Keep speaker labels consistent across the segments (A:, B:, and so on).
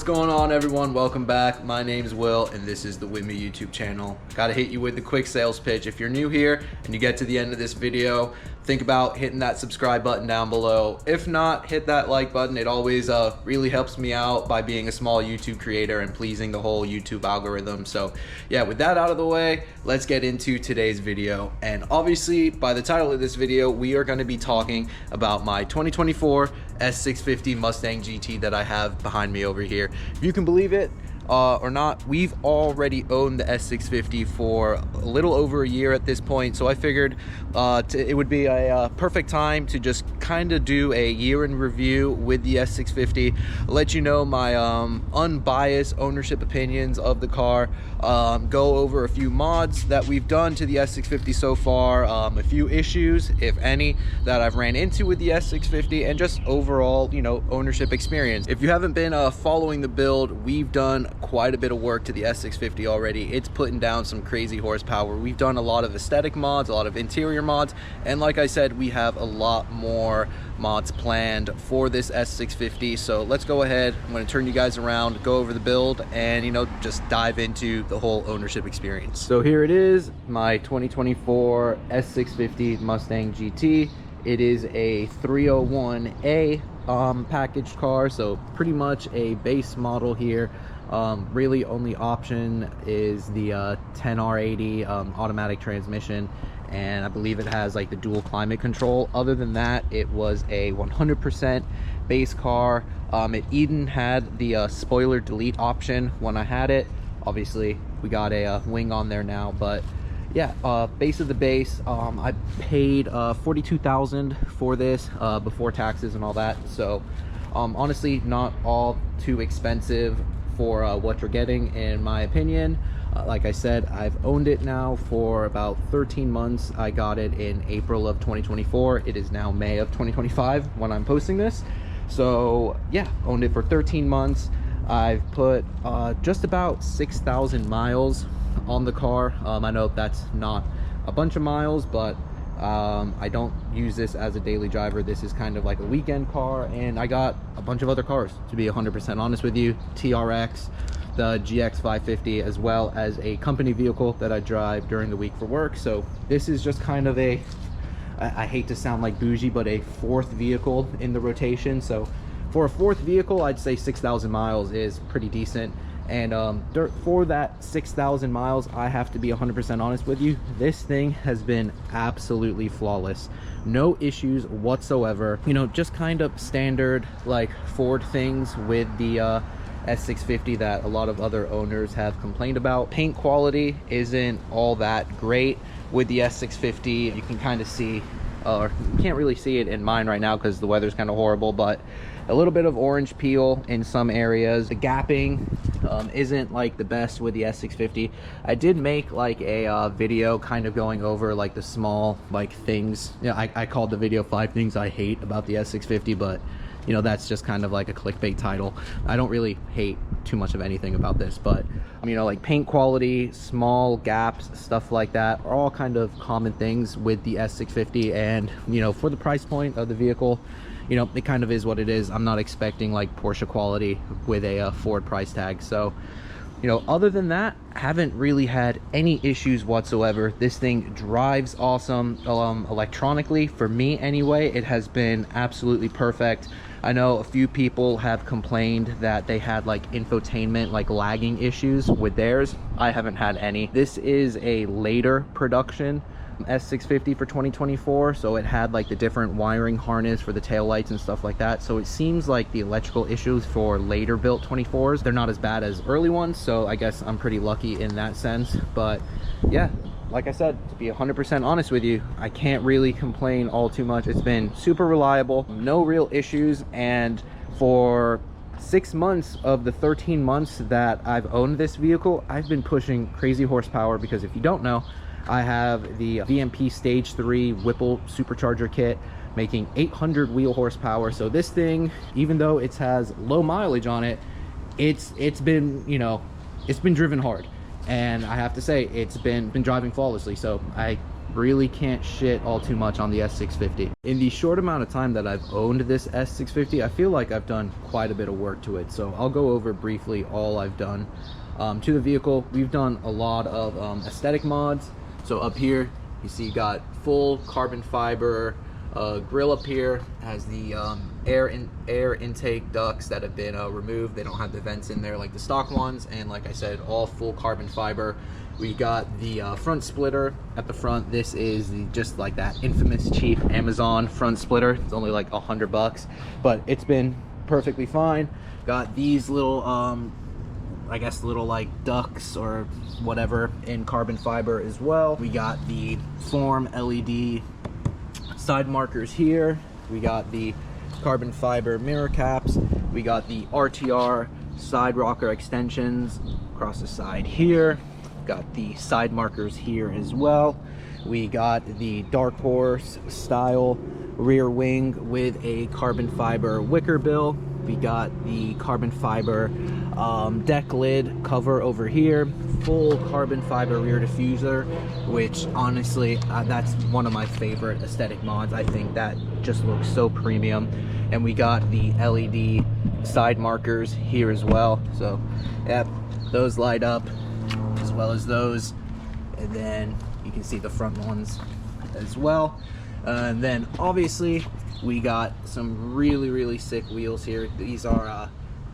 A: going on, everyone? Welcome back. My name is Will and this is the With Me YouTube channel. Gotta hit you with the quick sales pitch. If you're new here and you get to the end of this video, think about hitting that subscribe button down below. If not, hit that like button. It always really helps me out by being a small YouTube creator and pleasing the whole YouTube algorithm. So yeah, with that out of the way, let's get into today's video. And obviously by the title of this video, we are going to be talking about my 2024 S650 Mustang GT that I have behind me over here. If you can believe it or not, we've already owned the S650 for a little over a year at this point, so I figured it would be a perfect time to just kind of do a year in review with the S650, let you know my unbiased ownership opinions of the car, go over a few mods that we've done to the S650 so far, a few issues, if any, that I've ran into with the S650, and just overall, you know, ownership experience. If you haven't been following the build, we've done quite a bit of work to the S650 already. It's putting down some crazy horsepower. We've done a lot of aesthetic mods, a lot of interior mods, and like I said, we have a lot more mods planned for this S650. So let's go ahead. I'm going to turn you guys around, go over the build, and you know, just dive into the whole ownership experience. So here it is, my 2024 S650 Mustang GT. It is a 301A packaged car, so pretty much a base model here. Really only option is the 10R80 automatic transmission, and I believe it has like the dual climate control. Other than that, it was a 100% base car. It even had the spoiler delete option when I had it. Obviously we got a wing on there now, but yeah, base of the base. I paid $42,000 for this before taxes and all that, so honestly not all too expensive for what you're getting, in my opinion. Like I said, I've owned it now for about 13 months. I got it in April of 2024. It is now May of 2025 when I'm posting this. So yeah, owned it for 13 months. I've put just about 6,000 miles on the car. I know that's not a bunch of miles, but I don't use this as a daily driver. This is kind of like a weekend car, and I got a bunch of other cars, to be 100% honest with you. TRX, the GX550, as well as a company vehicle that I drive during the week for work. So this is just kind of a, I hate to sound like bougie, but a fourth vehicle in the rotation. So for a fourth vehicle, I'd say 6,000 miles is pretty decent. And for that 6,000 miles, I have to be 100% honest with you, this thing has been absolutely flawless. No issues whatsoever. You know, just kind of standard like Ford things with the S650 that a lot of other owners have complained about. Paint quality isn't all that great with the S650. You can kind of see, or you can't really see it in mine right now because the weather's kind of horrible, but a little bit of orange peel in some areas. The gapping isn't like the best with the S650. I did make like a video kind of going over like the small like things. Yeah, I called the video 5 things I hate about the S650, but you know, that's just kind of like a clickbait title. I don't really hate too much of anything about this, but you know, like paint quality, small gaps, stuff like that are all kind of common things with the S650. And you know, for the price point of the vehicle, you know, it kind of is what it is. I'm not expecting like Porsche quality with a Ford price tag. So, you know, other than that, haven't really had any issues whatsoever. This thing drives awesome. Electronically, for me anyway, it has been absolutely perfect. I know a few people have complained that they had like infotainment, like lagging issues with theirs. I haven't had any. This is a later production S650 for 2024, so it had like the different wiring harness for the taillights and stuff like that. So it seems like the electrical issues for later built 24s, they're not as bad as early ones, so I guess I'm pretty lucky in that sense. But yeah, like I said, to be 100% honest with you, I can't really complain all too much. It's been super reliable, no real issues, and for 6 months of the 13 months that I've owned this vehicle, I've been pushing crazy horsepower, because if you don't know, I have the VMP Stage 3 Whipple Supercharger kit making 800 wheel horsepower. So this thing, even though it has low mileage on it, it's been, you know, it's been driven hard, and I have to say it's been driving flawlessly. So I really can't shit all too much on the S650. In the short amount of time that I've owned this S650, I feel like I've done quite a bit of work to it. So I'll go over briefly all I've done to the vehicle. We've done a lot of aesthetic mods. So up here, you see you got full carbon fiber grill up here. Has the air intake ducts that have been removed. They don't have the vents in there like the stock ones, and like I said, all full carbon fiber. We got the front splitter at the front. This is just like that infamous cheap Amazon front splitter. It's only like $100, but it's been perfectly fine. Got these little I guess little like ducts or whatever in carbon fiber as well. We got the Form LED side markers here. We got the carbon fiber mirror caps. We got the RTR side rocker extensions across the side here. Got the side markers here as well. We got the Dark Horse style rear wing with a carbon fiber wicker bill. We got the carbon fiber deck lid cover over here, full carbon fiber rear diffuser, which honestly that's one of my favorite aesthetic mods. I think that just looks so premium. And we got the LED side markers here as well. So yep, those light up as well as those, and then you can see the front ones as well. And then obviously we got some really sick wheels here. These are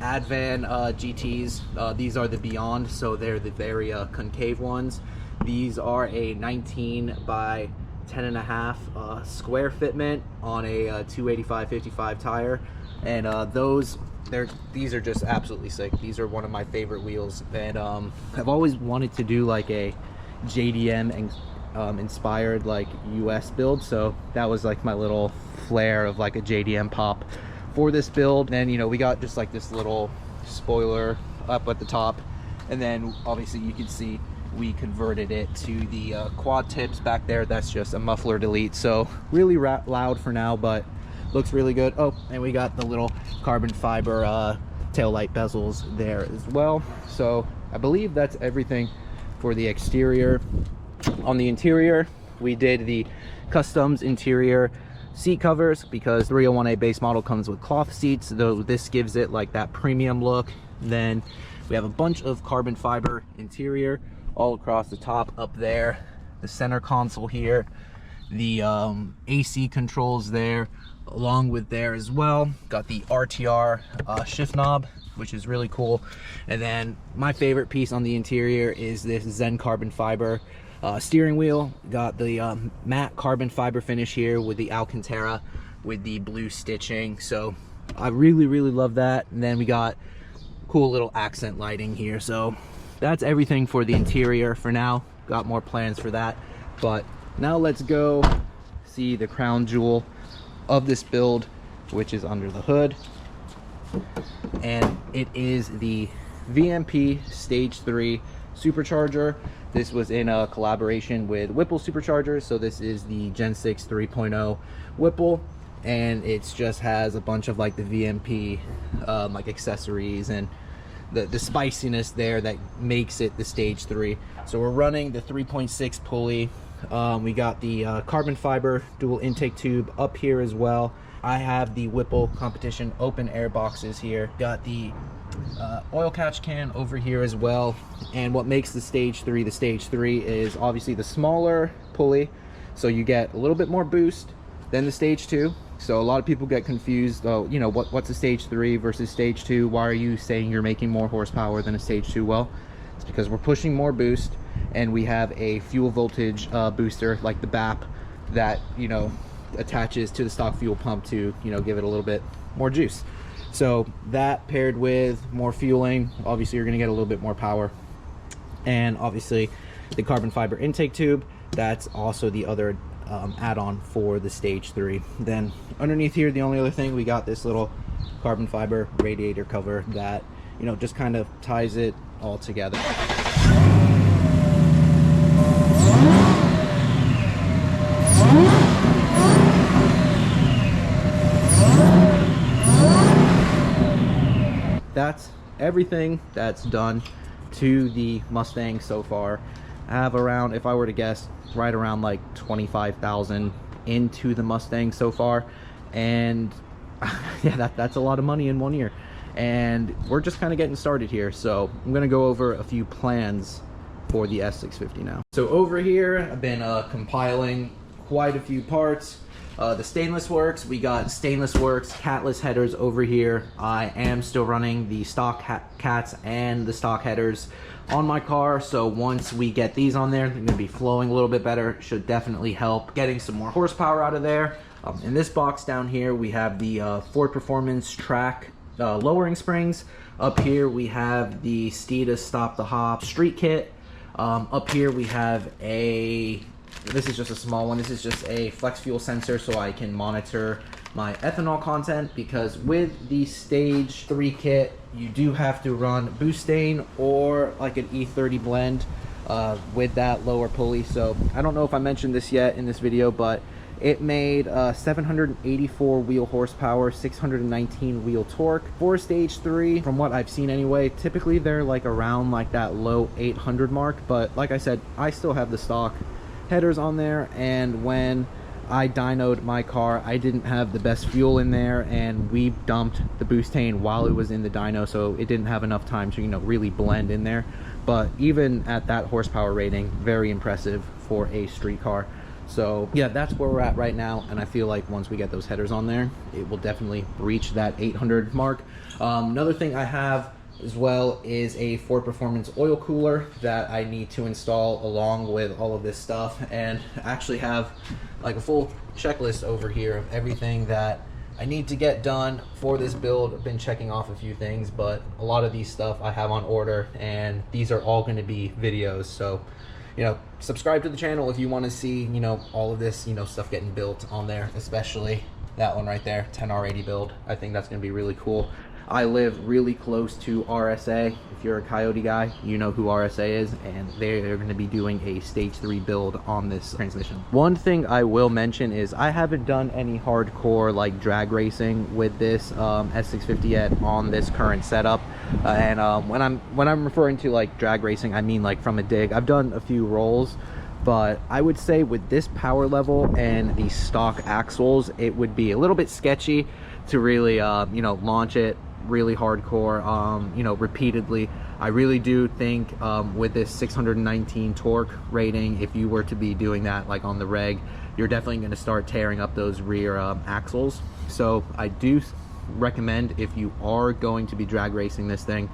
A: Advan GTs. These are the Beyond, so they're the very concave ones. These are a 19 by 10.5 square fitment on a 285/55 tire, and these are just absolutely sick. These are one of my favorite wheels, and I've always wanted to do like a JDM and inspired like US build, so that was like my little flair of like a JDM pop for this build. And you know, we got just like this little spoiler up at the top, and then obviously you can see we converted it to the quad tips back there. That's just a muffler delete, so really loud for now, but looks really good. Oh, and we got the little carbon fiber tail light bezels there as well. So I believe that's everything for the exterior. On the interior, we did the customs interior seat covers because 301A base model comes with cloth seats, though this gives it like that premium look. Then we have a bunch of carbon fiber interior all across the top up there, the center console here, the AC controls there along with there as well. Got the RTR shift knob, which is really cool. And then my favorite piece on the interior is this Zen carbon fiber steering wheel. Got the matte carbon fiber finish here with the Alcantara with the blue stitching, so I really love that. And then we got cool little accent lighting here. So that's everything for the interior for now. Got more plans for that, but now let's go see the crown jewel of this build, which is under the hood, and it is the VMP Stage 3 Supercharger. This was in a collaboration with Whipple Superchargers, so this is the Gen 6 3.0 Whipple, and it just has a bunch of like the VMP like accessories and the spiciness there that makes it the Stage 3. So we're running the 3.6 pulley. We got the carbon fiber dual intake tube up here as well. I have the Whipple competition open air boxes here. Got the oil catch can over here as well. And what makes the Stage 3 is obviously the smaller pulley, so you get a little bit more boost than the Stage 2. So a lot of people get confused, oh, you know, what's a Stage 3 versus Stage 2? Why are you saying you're making more horsepower than a Stage 2? Well, it's because we're pushing more boost, and we have a fuel voltage booster like the BAP that, you know, attaches to the stock fuel pump to, you know, give it a little bit more juice. So that paired with more fueling, obviously you're going to get a little bit more power. And obviously the carbon fiber intake tube, that's also the other add-on for the Stage 3. Then underneath here, the only other thing, we got this little carbon fiber radiator cover that, you know, just kind of ties it all together. That's everything that's done to the Mustang so far.
B: I have around, if I were to guess, right around like 25,000 into the Mustang so far. And yeah, that's a lot of money in 1 year. And we're just kind of getting started here. So I'm gonna go over a few plans for the S650 now. So over here, I've been compiling quite a few parts. The stainless works, we got stainless works catless headers over here. I am still running the stock cats and the stock headers on my car, so once we get these on there, they're gonna be flowing a little bit better. Should definitely help getting some more horsepower out of there. In this box down here, we have the Ford Performance track lowering springs. Up here we have the Steeda Stop the Hop street kit. Up here we have this is just a small one. This is just a flex fuel sensor so I can monitor my ethanol content, because with the stage 3 kit you do have to run butane or like an E30 blend with that lower pulley. So I don't know if I mentioned this yet in this video, but it made 784 wheel horsepower, 619 wheel torque for stage 3. From what I've seen anyway, typically they're like around like that low 800 mark, but like I said, I still have the stock headers on there, and when I dynoed my car, I didn't have the best fuel in there, and we dumped the butane while it was in the dyno, so it didn't have enough time to, you know, really blend in there. But even at that horsepower rating, very impressive for a street car. So yeah, that's where we're at right now, and I feel like once we get those headers on there, it will definitely reach that 800 mark. Another thing I have as well is a Ford Performance oil cooler that I need to install along with all of this stuff, and actually have like a full checklist over here of everything that I need to get done for this build. I've been checking off a few things, but a lot of these stuff I have on order, and these are all going to be videos. So, you know, subscribe to the channel if you want to see, you know, all of this, you know, stuff getting built on there, especially that one right there, 10R80 build. I think that's going to be really cool. I live really close to RSA. If you're a Coyote guy, you know who RSA is, and they're going to be doing a stage 3 build on this transmission. One thing I will mention is I haven't done any hardcore like drag racing with this S650 yet on this current setup. And when I'm referring to like drag racing, I mean like from a dig. I've done a few rolls, but I would say with this power level and the stock axles, it would be a little bit sketchy to really you know, launch it really hardcore, you know, repeatedly. I really do think with this 619 torque rating, if you were to be doing that like on the reg, you're definitely going to start tearing up those rear axles. So I do recommend, if you are going to be drag racing this thing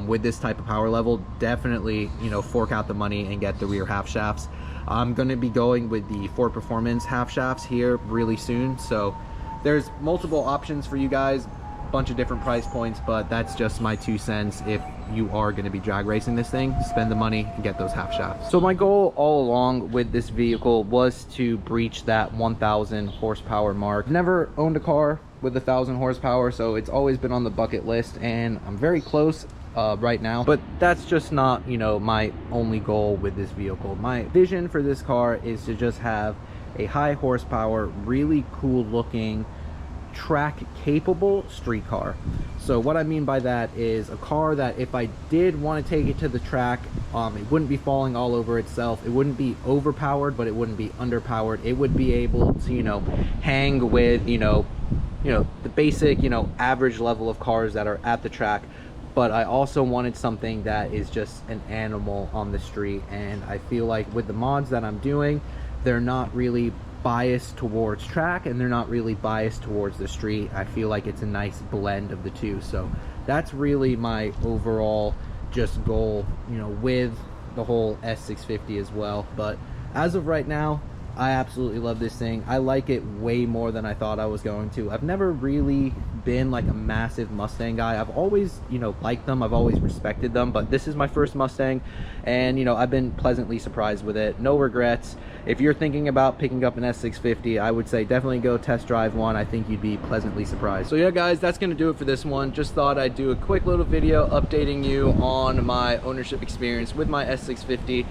B: with this type of power level, definitely, you know, fork out the money and get the rear half shafts. I'm going to be going with the Ford Performance half shafts here really soon, so there's multiple options for you guys, bunch of different price points, but that's just my 2 cents. If you are going to be drag racing this thing, spend the money and get those half shafts. So my goal all along with this vehicle was to breach that 1,000 horsepower mark. Never owned a car with 1,000 horsepower, so it's always been on the bucket list, and I'm very close right now, but that's just not, you know, my only goal with this vehicle. My vision for this car is to just have a high horsepower, really cool looking, track capable street car. So what I mean by that is a car that if I did want to take it to the track, it wouldn't be falling all over itself, it wouldn't be overpowered, but it wouldn't be underpowered. It would be able to, you know, hang with, you know, the basic, you know, average level of cars that are at the track. But I also wanted something that is just an animal on the street, and I feel like with the mods that I'm doing, they're not really biased towards track and they're not really biased towards the street. I feel like it's a nice blend of the two. So that's really my overall just goal, you know, with the whole S650 as well. But as of right now, I absolutely love this thing. I like it way more than I thought I was going to. I've never really been like a massive Mustang guy. I've always, you know, liked them. I've always respected them, but this is my first Mustang, and, you know, I've been pleasantly surprised with it. No regrets. If you're thinking about picking up an S650, I would say definitely go test drive one. I think you'd be pleasantly surprised. So yeah, guys, that's gonna do it for this one. Just thought I'd do a quick little video updating you on my ownership experience with my S650.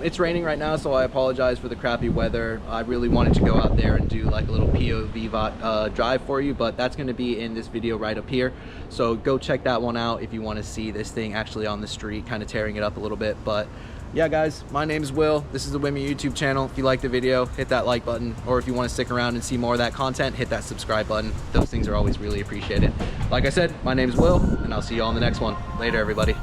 B: It's raining right now, so I apologize for the crappy weather. I really wanted to go out there and do like a little POV drive for you, but that's going to be in this video right up here. So go check that one out if you want to see this thing actually on the street, kind of tearing it up a little bit. But
A: yeah, guys, my name is Will. This is the Wimmy YouTube channel. If you like the video, hit that like button, or if you want to stick around and see more of that content, hit that subscribe button. Those things are always really appreciated. Like I said, my name is Will, and I'll see you all in the next one. Later, everybody.